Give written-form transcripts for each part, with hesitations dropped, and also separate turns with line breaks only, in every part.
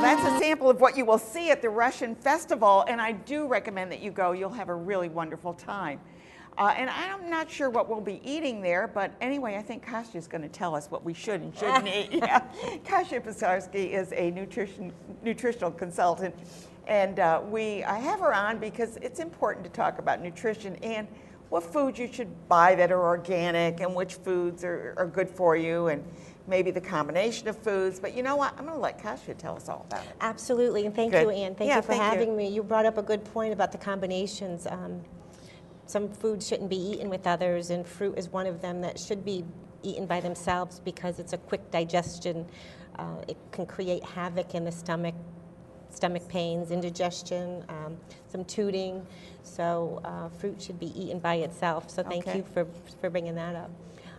that's a sample of what you will see at the Russian Festival, and I do recommend that you go. You'll have a really wonderful time. And I'm not sure what we'll be eating there, but anyway, I think Kasia is going to tell us what we should and shouldn't eat. Yeah. Kasia Pisarski is a nutritional consultant, and I have her on because it's important to talk about nutrition and what foods you should buy that are organic and which foods are good for you, and maybe the combination of foods. But you know what? I'm going to let Kasia tell us all about it.
Absolutely, and thank you, Ann. Thank you for having me. You brought up a good point about the combinations. Some foods shouldn't be eaten with others, and fruit is one of them that should be eaten by themselves because it's a quick digestion. It can create havoc in the stomach pains, indigestion, some tooting. So fruit should be eaten by itself. So thank you for bringing that up.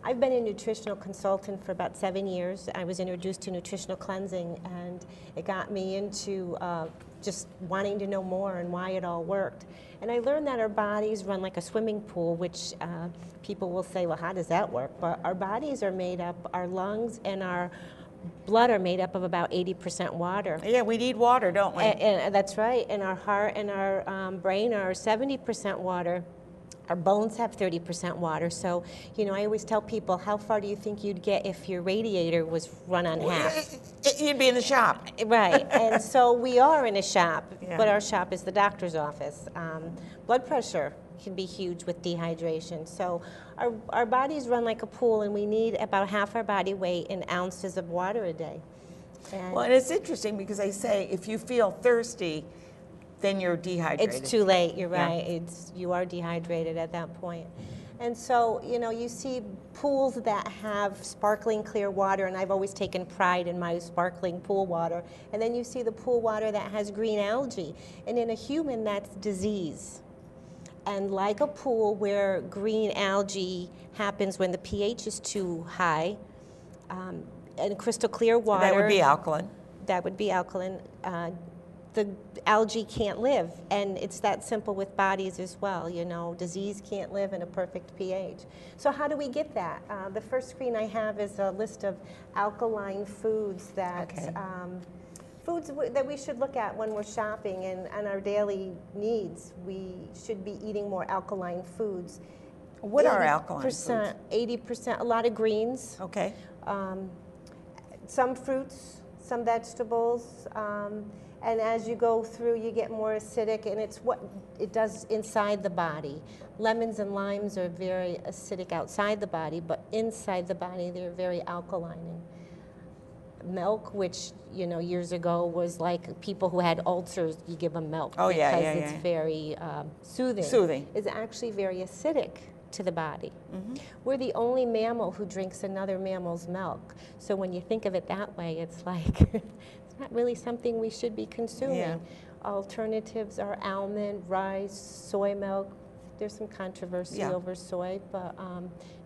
I've been a nutritional consultant for about 7 years. I was introduced to nutritional cleansing, and it got me into just wanting to know more and why it all worked. And I learned that our bodies run like a swimming pool, which people will say, well, how does that work? But our bodies are made up, our lungs and our blood are made up of about 80% water.
Yeah, we need water, don't we?
And that's right. And our heart and our brain are 70% water. Our bones have 30% water. So, you know, I always tell people, how far do you think you'd get if your radiator was run on half?
You'd be in the shop.
Right. And so we are in a shop, but our shop is the doctor's office. Blood pressure can be huge with dehydration. So our bodies run like a pool, and we need about half our body weight in ounces of water a day.
Well, and it's interesting because they say if you feel thirsty, then you're dehydrated.
It's too late, you're right. You are dehydrated at that point. And so, you know, you see pools that have sparkling clear water, and I've always taken pride in my sparkling pool water. And then you see the pool water that has green algae. And in a human, that's disease. And like a pool where green algae happens when the pH is too high, and crystal clear water.
That would be alkaline.
That would be alkaline. The algae can't live, and it's that simple with bodies as well. You know, disease can't live in a perfect pH. So how do we get that? The first screen I have is a list of alkaline foods that foods that we should look at when we're shopping and our daily needs. We should be eating more alkaline foods.
What are alkaline foods?
80%, a lot of greens.
Okay.
Some fruits, some vegetables. And as you go through, you get more acidic, and it's what it does inside the body. Lemons and limes are very acidic outside the body, but inside the body, they're very alkaline. Milk, which, you know, years ago was like people who had ulcers, you give them milk because it's very soothing. It's actually very acidic to the body. We're the only mammal who drinks another mammal's milk. So when you think of it that way, it's like it's not really something we should be consuming. Alternatives are almond, rice, soy milk. There's some controversy over soy, but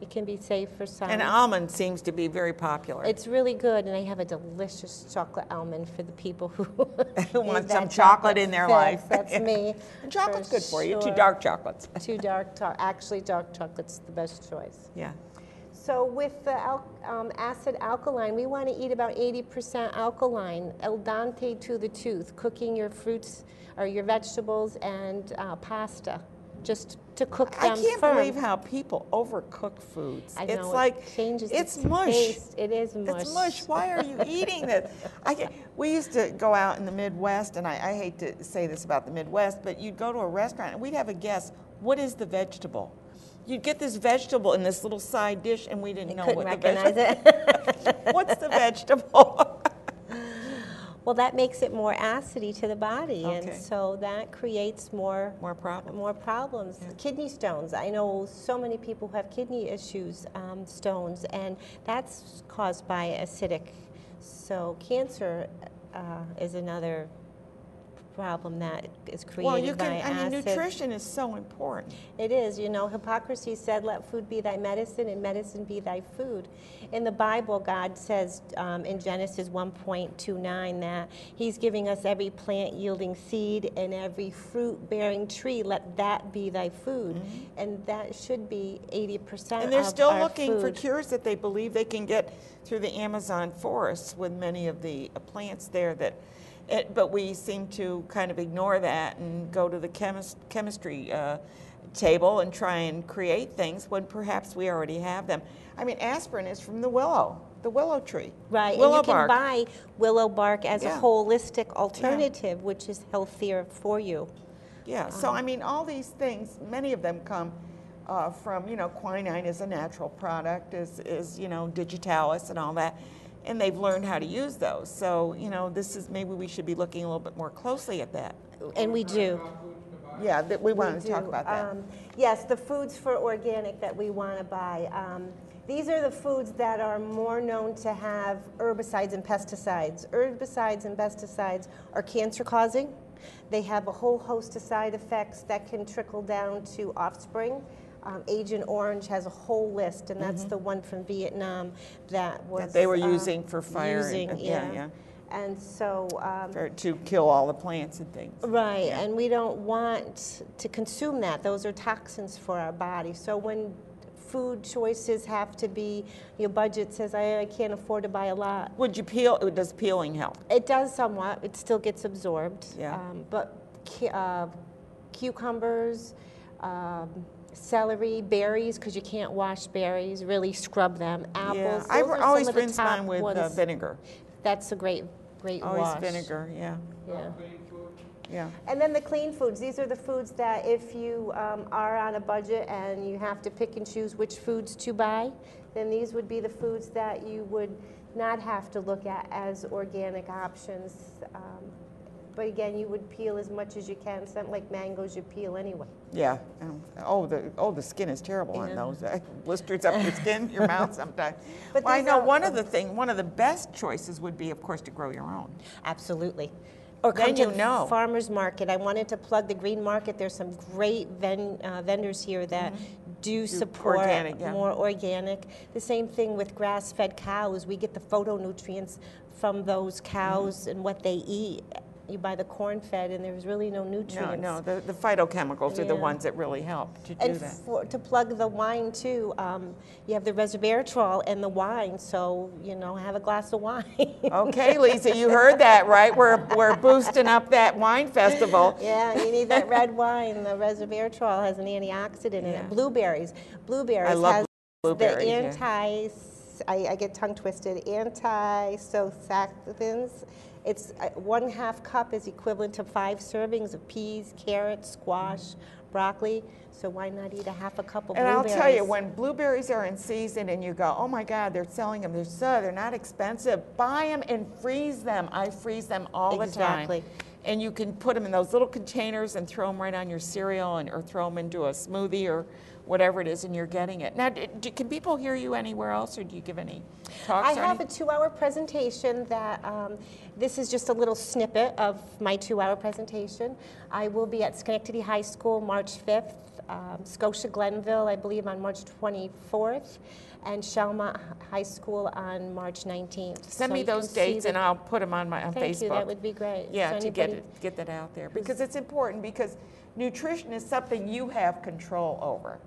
it can be safe for some.
And almond seems to be very popular.
It's really good, and I have a delicious chocolate almond for the people who
want some chocolate in their life.
That's me.
And chocolate's good for you. 2 dark chocolates.
Actually, dark chocolate's the best choice.
Yeah.
So with the acid alkaline, we want to eat about 80% alkaline, al dente to the tooth, cooking your fruits or your vegetables and pasta, just to cook them
I can't believe how people overcook foods.
I know,
it's like,
it's
mush.
Taste. It is mush.
It's mush. Why are you eating this? We used to go out in the Midwest, and I hate to say this about the Midwest, but you'd go to a restaurant, and we'd have a guess, what is the vegetable? You'd get this vegetable in this little side dish, and we didn't know what the vegetable. What's the vegetable?
Well, that makes it more acidy to the body, and so that creates more problems. Yeah. Kidney stones. I know so many people who have kidney issues, stones, and that's caused by acidic. So cancer is another problem that is created by acid.
I mean, nutrition is so important.
It is. You know, Hippocrates said, let food be thy medicine and medicine be thy food. In the Bible, God says in Genesis 1:29 that he's giving us every plant yielding seed and every fruit bearing tree. Let that be thy food. And that should be 80%
And they're
of
still
our
looking for
food.
cures that they believe they can get through the Amazon forests with many of the plants there that But we seem to kind of ignore that and go to the chemistry table and try and create things when perhaps we already have them. I mean, aspirin is from the willow tree.
Right,
Willow
and you
bark.
can buy willow bark as
Yeah.
a holistic alternative, which is healthier for you.
Yeah, so I mean, all these things, many of them come from, quinine is a natural product, is digitalis and all that, and they've learned how to use those. So, this is, maybe we should be looking a little bit more closely at that.
And we do.
Yeah, we want to talk about that.
Yes, the foods for organic that we want to buy. These are the foods that are more known to have herbicides and pesticides. Herbicides and pesticides are cancer causing. They have a whole host of side effects that can trickle down to offspring. Agent Orange has a whole list, and that's the one from Vietnam that was
That they were using for fire.
Yeah. And so
to kill all the plants and things.
right,
Yeah.
and we don't want to consume that. Those are toxins for our body. So when food choices have to be, your budget says I can't afford to buy a lot.
Would you peel? Does peeling help?
It does somewhat. It still gets absorbed.
Yeah.
But cucumbers, celery, berries, because you can't wash berries, really scrub them. Apples.
Yeah,
those
I've
are
always
some of the
rinsed
top
mine with
ones.
vinegar.
That's a great
Always
wash.
vinegar, yeah.
Yeah.
Yeah.
And then the clean foods. These are the foods that if you are on a budget and you have to pick and choose which foods to buy, then these would be the foods that you would not have to look at as organic options. But again, you would peel as much as you can. Something like mangoes, you peel anyway.
Yeah. The skin is terrible on those. Blisters up your skin, your mouth sometimes.
But
Well, I
these
know
are-
one of the best choices would be, of course, to grow your own.
Absolutely. Or
Then
come to
you
the
know.
farmer's market. I wanted to plug the green market. There's some great vendors here that do support
organic, yeah.
more organic. The same thing with grass-fed cows. We get the phytonutrients from those cows and what they eat. You buy the corn-fed, and there's really no nutrients.
No, the phytochemicals are the
Yeah.
ones that really help to do
And
that.
to plug the wine too, you have the resveratrol and the wine, so have a glass of wine.
Okay, Lisa, you heard that, right? We're boosting up that wine festival.
Yeah, you need that red wine. The resveratrol has an antioxidant in
Yeah.
it. Blueberries
I love
has
blueberries.
the I get tongue twisted, anti-sulforaphane. It's 1/2 cup is equivalent to 5 servings of peas, carrots, squash, broccoli. So why not eat a 1/2 cup of
And
blueberries?
I'll tell you, when blueberries are in season and you go, oh my God, they're selling them, they're not expensive, buy them and freeze them. I freeze them all the time.
Exactly.
And you can put them in those little containers and throw them right on your cereal or throw them into a smoothie or whatever it is, and you're getting it. Now, can people hear you anywhere else, or do you give any talks?
I have a 2-hour presentation that, this is just a little snippet of my 2-hour presentation. I will be at Schenectady High School March 5th, Scotia Glenville, I believe, on March 24th, and Shelmont High School on March 19th.
Send
So
me
you
those
can see
dates, and I'll put them on Facebook.
Thank you, that would be great.
Yeah,
So
to
anybody-
get that out there, because it's important, because nutrition is something you have control over.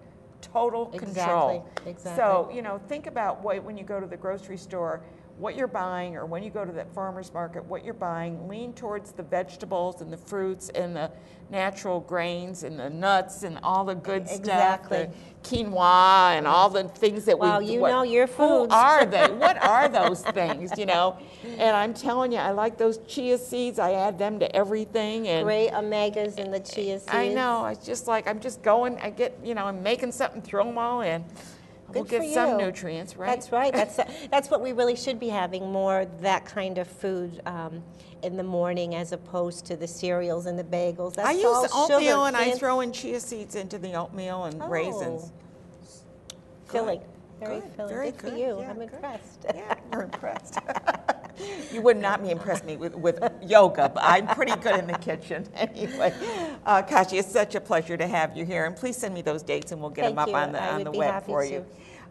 Total control.
Exactly.
So, think about when you go to the grocery store, what you're buying, or when you go to that farmer's market, what you're buying. Lean towards the vegetables and the fruits and the natural grains and the nuts and all the good
Exactly.
stuff, the quinoa and all the things that
Wow,
we...
you know your foods.
Who are they? What are those things, And I'm telling you, I like those chia seeds. I add them to everything. And
Great omegas in the chia seeds.
I know. It's just like, I'm just going, I'm making something, throw them all in. We'll
Good
get
for
some
you.
nutrients, right?
That's right. That's what we really should be having, more that kind of food in the morning, as opposed to the cereals and the bagels. That's
I use
all
oatmeal,
sugar,
and I
can't-
throw in chia seeds into the oatmeal and raisins.
Filling.
Good.
Very filling.
Very
good for
good.
you.
Yeah,
I'm
good.
impressed.
Yeah, you're impressed. You would not be impressed me with yoga, but I'm pretty good in the kitchen. Anyway, Kasia, it's such a pleasure to have you here, and please send me those dates, and we'll get them
Thank
up
you.
on
I
the
would be
web
happy
for
to.
you.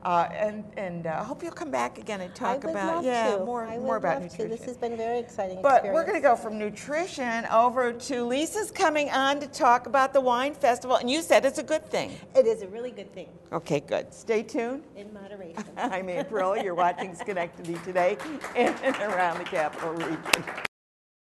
I hope you'll come back again and talk
I would
about
love to.
more
I would
about
love
nutrition.
To. This has been a very exciting
But
experience.
we're going to go from nutrition over to Lisa's coming on to talk about the wine festival, and you said it's a good thing.
It is a really good thing,
Okay, good. Stay tuned.
in moderation.
I'm April. You're watching Schenectady Today in and around the Capital Region.